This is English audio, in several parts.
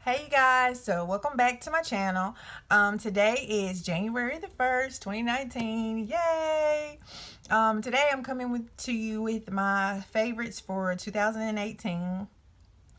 Hey you guys, so welcome back to my channel. Today is January the 1st, 2019. Yay! Today I'm coming to you with my favorites for 2018.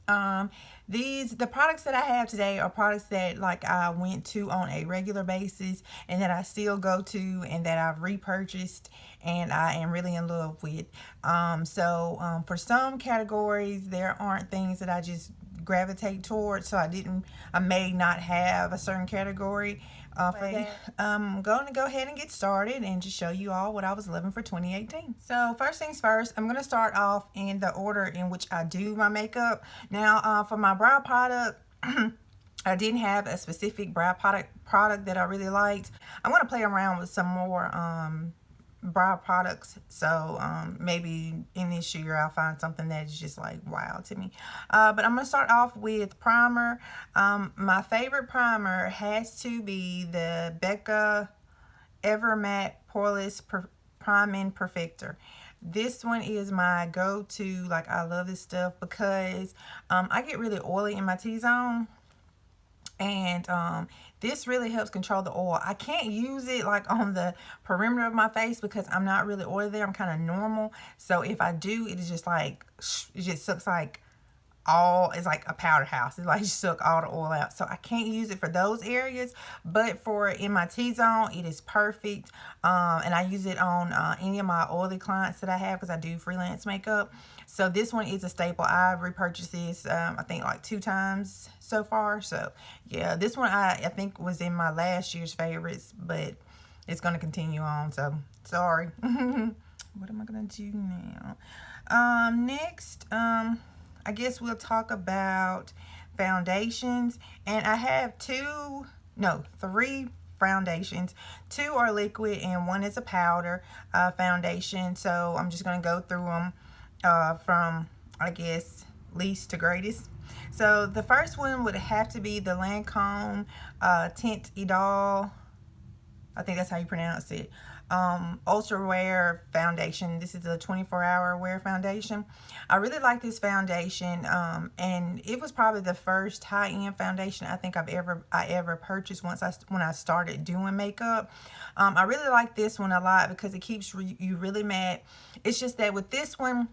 The products that I have today are products that like I went to on a regular basis and that I still go to and that I've repurchased and I am really in love with. For some categories there aren't things that I just gravitate towards, so I may not have a certain category for that. I'm going to go ahead and get started and just show you all what I was loving for 2018. So first things first, I'm going to start off in the order in which I do my makeup. Now for my brow product, I didn't have a specific brow product that I really liked. I'm going to play around with some more brow products, so maybe in this year I'll find something that's just like wow to me. But I'm gonna start off with primer. My favorite primer has to be the Becca Ever Matte Poreless Priming Perfector. This one is my go-to. Like, I love this stuff because I get really oily in my T-zone, and this really helps control the oil. I can't use it like on the perimeter of my face because I'm not really oily there. I'm kind of normal, so if I do, it is just like, it just sucks like it's like a powder house. It like suck all the oil out, so I can't use it for those areas, but for in my T-zone it is perfect. And I use it on any of my oily clients that I have because I do freelance makeup. So this one is a staple. I've repurchased this I think like 2 times so far. So yeah, this one I think was in my last year's favorites, but it's going to continue on, so sorry. What am I going to do now? Next, I guess we'll talk about foundations, and I have 3 foundations. 2 are liquid and 1 is a powder foundation. So I'm just going to go through them from, I guess, least to greatest. So the first one would have to be the Lancôme Teint Idole. I think that's how you pronounce it. Ultra wear foundation. This is a 24-hour wear foundation. I really like this foundation, and it was probably the first high-end foundation I think I ever purchased when I started doing makeup. I really like this one a lot because it keeps you really matte. It's just that with this one,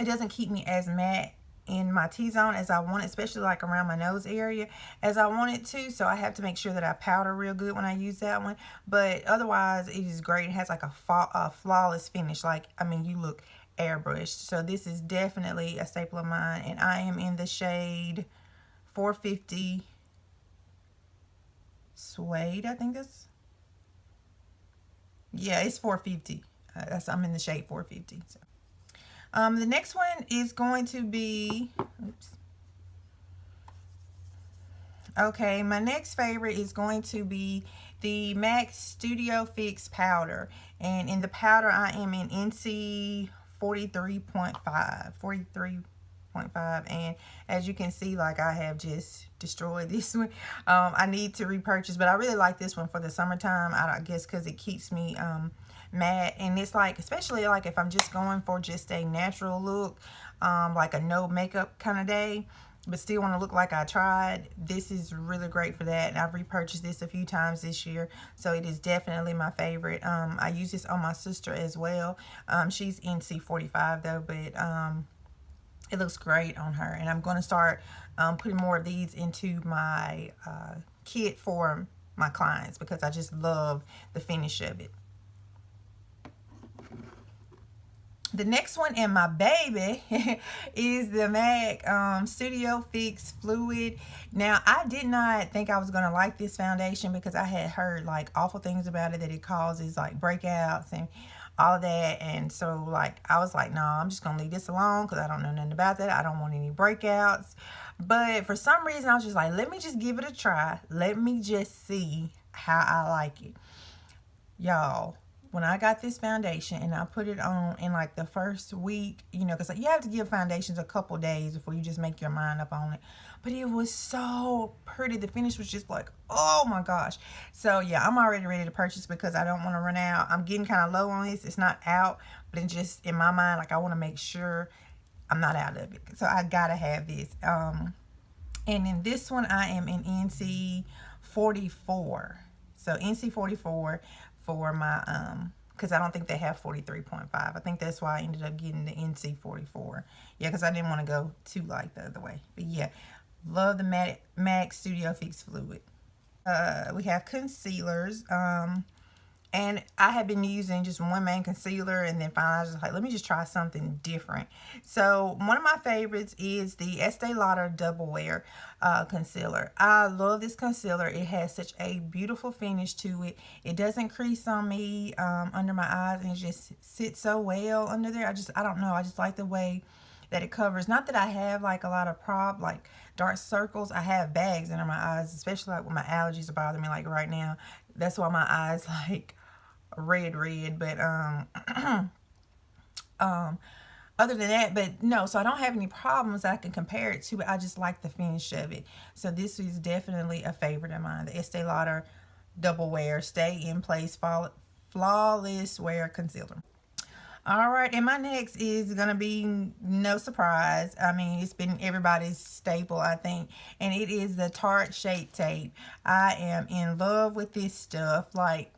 it doesn't keep me as matte in my T-zone as I want, especially like around my nose area, as I want it to. So I have to make sure that I powder real good when I use that one. But otherwise, it is great. It has like a flawless finish. Like, I mean, you look airbrushed. So this is definitely a staple of mine. And I am in the shade 450 Suede, I think that's. Yeah, it's 450. I'm in the shade 450. So. The next one is going to be, oops. Okay, my next favorite is going to be the MAC Studio Fix powder. And in the powder, I am in NC 43.5. And as you can see, like, I have just destroyed this one. I need to repurchase, but I really like this one for the summertime. I guess because it keeps me matte, and it's like, especially like if I'm just going for just a natural look, like a no makeup kind of day, but still want to look like I tried, this is really great for that. And I've repurchased this a few times this year, so it is definitely my favorite. I use this on my sister as well. She's NC 45 though, but it looks great on her, and I'm going to start putting more of these into my kit for my clients because I just love the finish of it. The next one, and my baby, is the MAC Studio Fix Fluid. Now, I did not think I was going to like this foundation because I had heard like awful things about it, that it causes like breakouts and all of that. And so like I was like, no, I'm just going to leave this alone because I don't know nothing about that. I don't want any breakouts. But for some reason, I was just like, let me just give it a try. Let me just see how I like it. Y'all, when I got this foundation and I put it on in like the first week, you know, because you have to give foundations a couple days before you just make your mind up on it. But it was so pretty. The finish was just like, oh my gosh. So yeah, I'm already ready to purchase because I don't want to run out. I'm getting kind of low on this. It's not out, but it's just in my mind, like I want to make sure I'm not out of it. So I gotta have this. And in this one, I am in NC 44. So NC 44 for my, because I don't think they have 43.5. I think that's why I ended up getting the NC 44. Yeah, because I didn't want to go too light the other way. But yeah, love the MAC Studio Fix Fluid. We have concealers. And I have been using just one main concealer, and then finally I was just like, let me just try something different. So one of my favorites is the Estee Lauder Double Wear concealer. I love this concealer. It has such a beautiful finish to it. It doesn't crease on me under my eyes, and it just sits so well under there. I don't know. I just like the way that it covers. Not that I have like a lot of like dark circles. I have bags under my eyes, especially like when my allergies are bothering me, like right now. That's why my eyes like red, but other than that, but no, so I don't have any problems that I can compare it to. I just like the finish of it. So this is definitely a favorite of mine, the Estee Lauder Double Wear Stay in Place Flawless Wear Concealer. All right, and my next is gonna be no surprise. I mean, it's been everybody's staple, I think, and it is the Tarte Shape Tape. I am in love with this stuff. Like,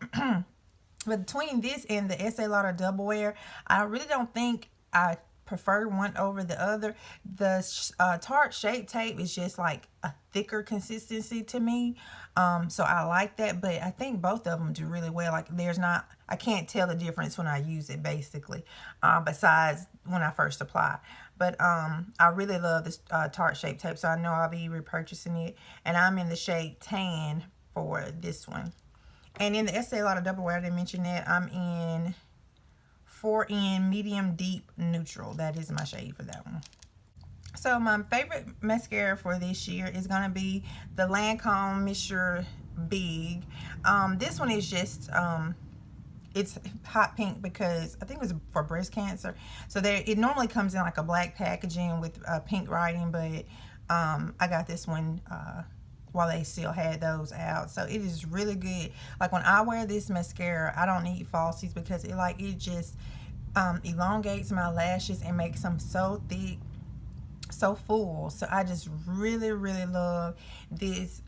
between this and the Estee Lauder Double Wear, I really don't think I prefer one over the other. The Tarte Shape Tape is just like a thicker consistency to me, so I like that. But I think both of them do really well. Like, I can't tell the difference when I use it, basically, besides when I first apply. But I really love this Tarte Shape Tape, so I know I'll be repurchasing it. And I'm in the shade Tan for this one. And in the Estee Lauder Double Wear, I didn't mention that, I'm in 4N Medium Deep Neutral. That is my shade for that one. So my favorite mascara for this year is going to be the Lancôme Monsieur Big. This one is just, it's hot pink because I think it was for breast cancer. So it normally comes in like a black packaging with pink writing, but I got this one while they still had those out. So it is really good. Like, when I wear this mascara, I don't need falsies because it just elongates my lashes and makes them so thick, so full. So I just really I this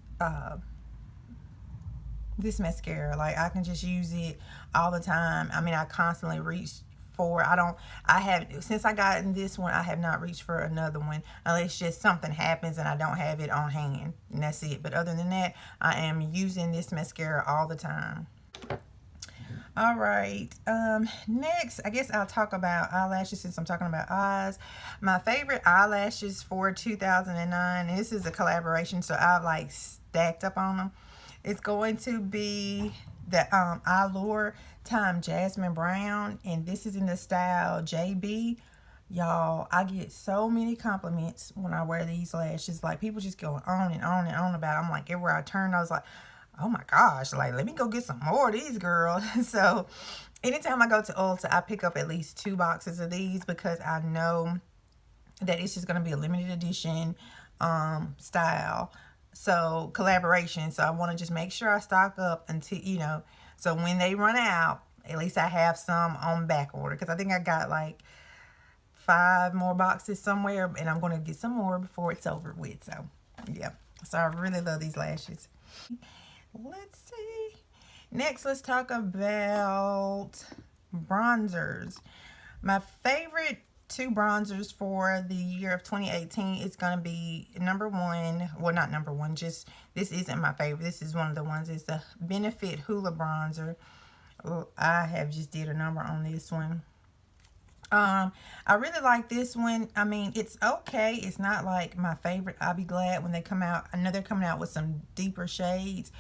this mascara. Like, I can just use it all the time. I mean, I constantly reach for, since I got in this one, I have not reached for another one unless just something happens and I don't have it on hand, and that's it. But other than that, I am using this mascara all the time. All right, next, I guess I'll talk about eyelashes since I'm talking about eyes. My favorite eyelashes for 2009, and this is a collaboration, so I like stacked up on them. It's going to be the Eylure Time Jasmine Brown, and this is in the style Jaybee. Y'all, I get so many compliments when I wear these lashes. Like, people just go on and on and on about it. I'm like, everywhere I turn, I was like, oh my gosh, like, let me go get some more of these, girls. So anytime I go to Ulta, I pick up at least 2 boxes of these because I know that it's just going to be a limited edition style. So collaboration. So I want to just make sure I stock up until, so when they run out, at least I have some on back order. Because I think I got like 5 more boxes somewhere, and I'm going to get some more before it's over with. So yeah, so I really love these lashes. Let's see. Next, let's talk about bronzers. My favorite 2 bronzers for the year of 2018 is going to be number 1. Well, not number 1, just this isn't my favorite. This is one of the ones. It's the Benefit Hoola bronzer. I have just did a number on this one. I really like this one. I mean, it's okay. It's not like my favorite. I'll be glad when they come out. I know they're coming out with some deeper shades.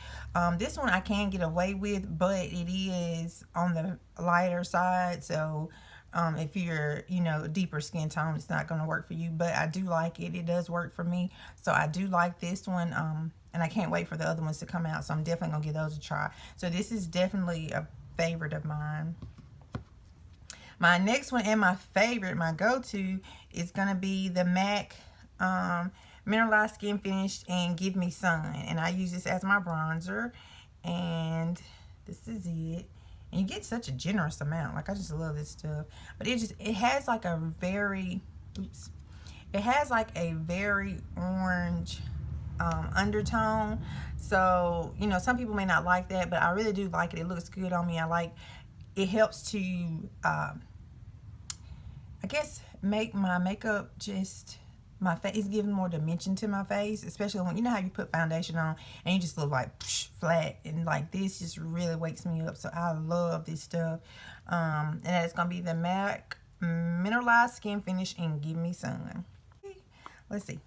This one I can get away with, but it is on the lighter side. So if you're, deeper skin tone, it's not going to work for you. But I do like it. It does work for me. So I do like this one. And I can't wait for the other ones to come out. So I'm definitely going to give those a try. So this is definitely a favorite of mine. My next one and my favorite, my go-to, is going to be the MAC Mineralized Skin Finish and Give Me Sun. And I use this as my bronzer. And this is it. And you get such a generous amount. Like, I just love this stuff. But it has like a very, it has like a very orange undertone. So, you know, some people may not like that, but I really do like it. It looks good on me. I like it. Helps to I guess make my makeup just my face, giving more dimension to my face, especially when, you know how you put foundation on and you just look like flat, and like this just really wakes me up. So I love this stuff. And it's gonna be the MAC Mineralized Skin Finish and Give Me Sun. Let's see,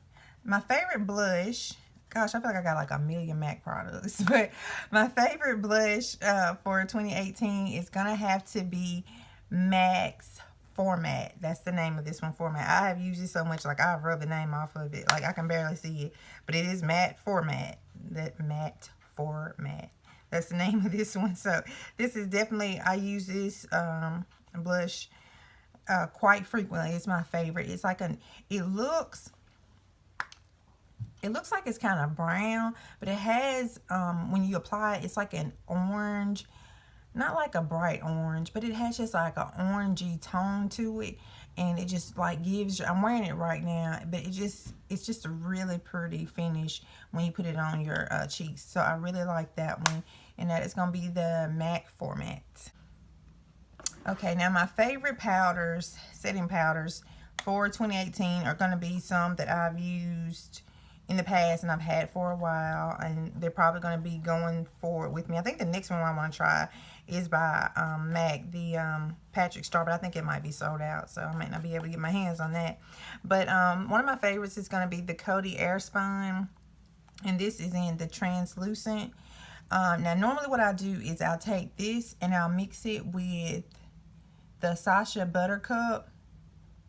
my favorite blush, gosh, I feel like I got like a million MAC products, but my favorite blush for 2018 is gonna have to be MAC's Format. That's the name of this one, Format. I have used it so much, like I've rubbed the name off of it, like I can barely see it, but it is Matte Format. That Matte Format, that's the name of this one. So this is definitely, I use this blush quite frequently. It's my favorite. It's like it looks like it's kind of brown, but it has when you apply it, it's like an orange, not like a bright orange, but it has just like an orangey tone to it, and it just like gives you, I'm wearing it right now, but it's just a really pretty finish when you put it on your cheeks. So I really like that one, and that is going to be the MAC Format. Okay, now my favorite powders, setting powders for 2018 are going to be some that I've used in the past and I've had for a while, and they're probably going to be going forward with me. I think the next one I want to try is by MAC, the Patrick Star, but I think it might be sold out, so I might not be able to get my hands on that. But one of my favorites is going to be the Kati Airspun, and this is in the translucent. Now normally what I do is I'll take this and I'll mix it with the Sasha Buttercup.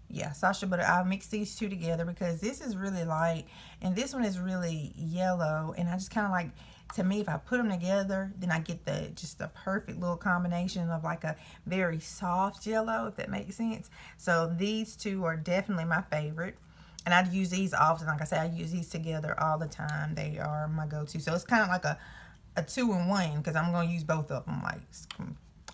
Yeah, Sasha Butter. I'll mix these two together because this is really light and this one is really yellow, and I just kind of like, to me, if I put them together, then I get just the perfect little combination of like a very soft yellow, if that makes sense. So these two are definitely my favorite, and I use these often. Like I said, I use these together all the time. They are my go-to. So it's kind of like a 2-in-1 because I'm going to use both of them like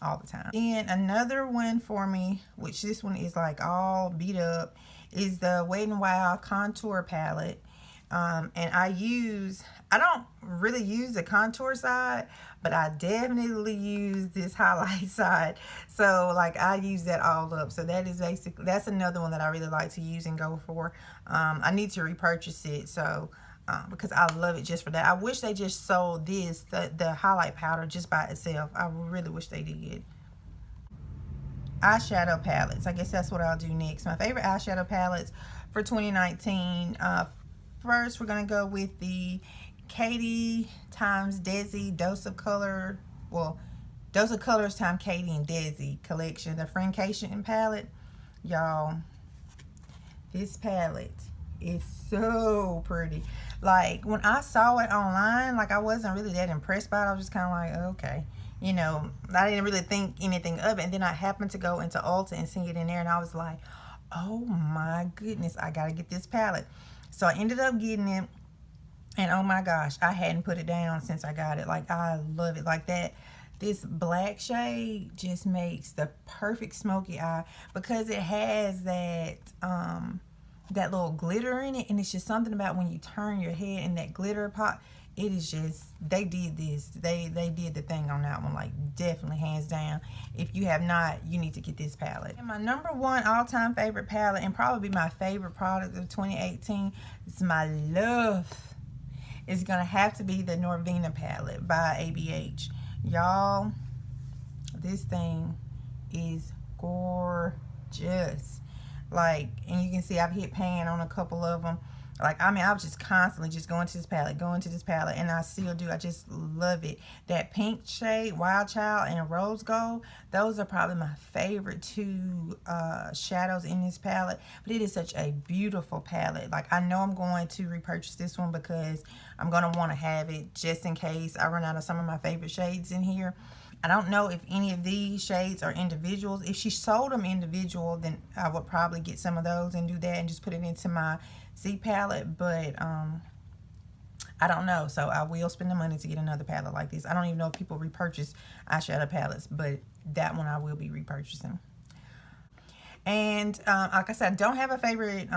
all the time. And another one for me, which this one is like all beat up, is the Wet n Wild contour palette. And I don't really use the contour side, but I definitely use this highlight side. So like I use that all up. So that is basically, that's another one that I really like to use and go for. I need to repurchase it, so because I love it just for that. I wish they just sold this, the highlight powder, just by itself. I really wish they did. Eyeshadow palettes, I guess that's what I'll do next. My favorite eyeshadow palettes for 2019. First, we're going to go with the Kati times Desi Dose of Color, well, Dose of Colors times Kati and Desi collection, the friendaction palette. Y'all, this palette is so pretty. Like when I saw it online, like I wasn't really that impressed by it. I was just kind of like, okay, you know, I didn't really think anything of it. And then I happened to go into Ulta and see it in there, and I was like, oh my goodness, I gotta get this palette. So I ended up getting it, and oh my gosh, I hadn't put it down since I got it. Like I love it. Like that, this black shade just makes the perfect smoky eye because it has that that little glitter in it, and it's just something about when you turn your head and that glitter pop. It is just, they did this, they did the thing on that one, like definitely hands down. If you have not, you need to get this palette. And my number one all-time favorite palette, and probably my favorite product of 2018, is my love, is gonna have to be the Norvina palette by ABH. Y'all, this thing is gorgeous. Like, and you can see I've hit pan on a couple of them. Like, I mean, I was just constantly just going to this palette, and I still do. I just love it. That pink shade, Wild Child, and Rose Gold, those are probably my favorite two shadows in this palette. But it is such a beautiful palette. Like, I know I'm going to repurchase this one because I'm going to want to have it just in case I run out of some of my favorite shades in here. I don't know if any of these shades are individuals. If she sold them individual, then I would probably get some of those and do that and just put it into my C palette. But I don't know. So I will spend the money to get another palette like this. I don't even know if people repurchase eyeshadow palettes, but that one I will be repurchasing. And like I said, I don't have a favorite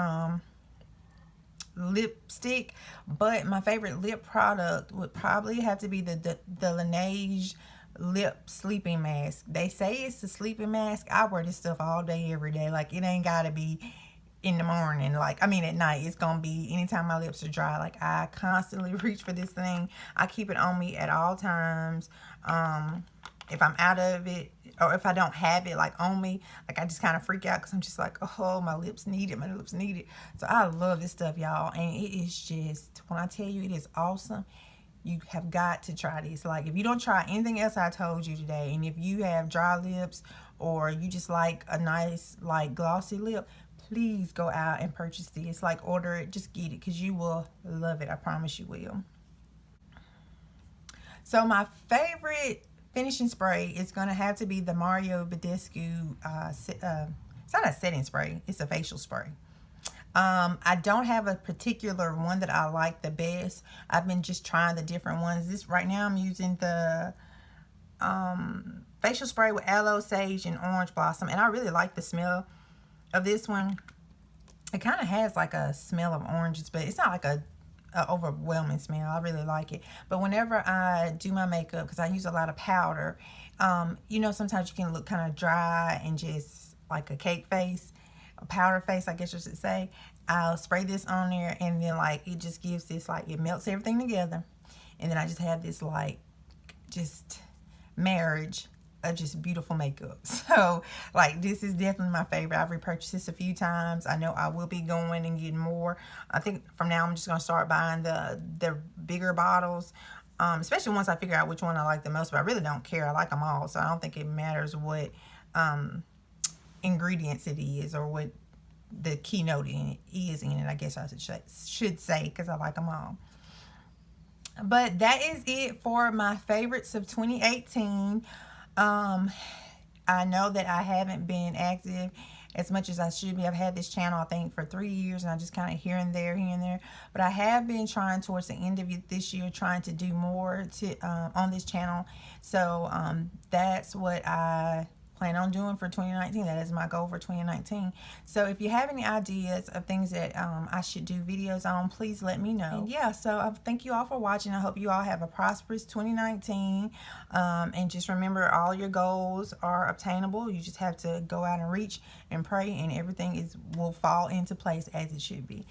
lipstick, but my favorite lip product would probably have to be the Laneige lip sleeping mask. They say it's a sleeping mask. I wear this stuff all day, every day. Like, it ain't gotta be in the morning, like, I mean at night. It's gonna be anytime my lips are dry. Like, I constantly reach for this thing. I keep it on me at all times. If I'm out of it, or if I don't have it like on me, like, I just kind of freak out because I'm just like, oh, my lips need it, my lips need it. So I love this stuff, y'all, and it is just, when I tell you it is awesome, you have got to try this. Like, if you don't try anything else I told you today, and if you have dry lips, or you just like a nice, like, glossy lip, please go out and purchase this. Like, order it, just get it, because you will love it. I promise you will. So my favorite finishing spray is going to have to be the Mario Badescu, it's not a setting spray, it's a facial spray. I don't have a particular one that I like the best. I've been just trying the different ones. This right now I'm using the facial spray with aloe, sage, and orange blossom, and I really like the smell of this one. It kind of has like a smell of oranges, but it's not like a overwhelming smell. I really like it. But whenever I do my makeup, because I use a lot of powder, you know, sometimes you can look kind of dry and just like a cake face, a powder face, I guess you should say. I'll spray this on there, and then, like, it just gives this, like, it melts everything together, and then I just have this, like, just marriage of just beautiful makeup. So, like, this is definitely my favorite. I've repurchased this a few times. I know I will be going and getting more. I think from now I'm just going to start buying the bigger bottles, especially once I figure out which one I like the most. But I really don't care. I like them all, so I don't think it matters what ingredients it is, or what the keynote is in it, I guess I should say, because I like them all. But that is it for my favorites of 2018. I know that I haven't been active as much as I should be. I've had this channel, I think, for 3 years, and I just kind of here and there. But I have been trying towards the end of it this year, trying to do more on this channel. So that's what I plan on doing for 2019. That is my goal for 2019. So if you have any ideas of things that I should do videos on, please let me know. And yeah, so thank you all for watching. I hope you all have a prosperous 2019. And just remember, all your goals are obtainable. You just have to go out and reach and pray, and everything will fall into place as it should be.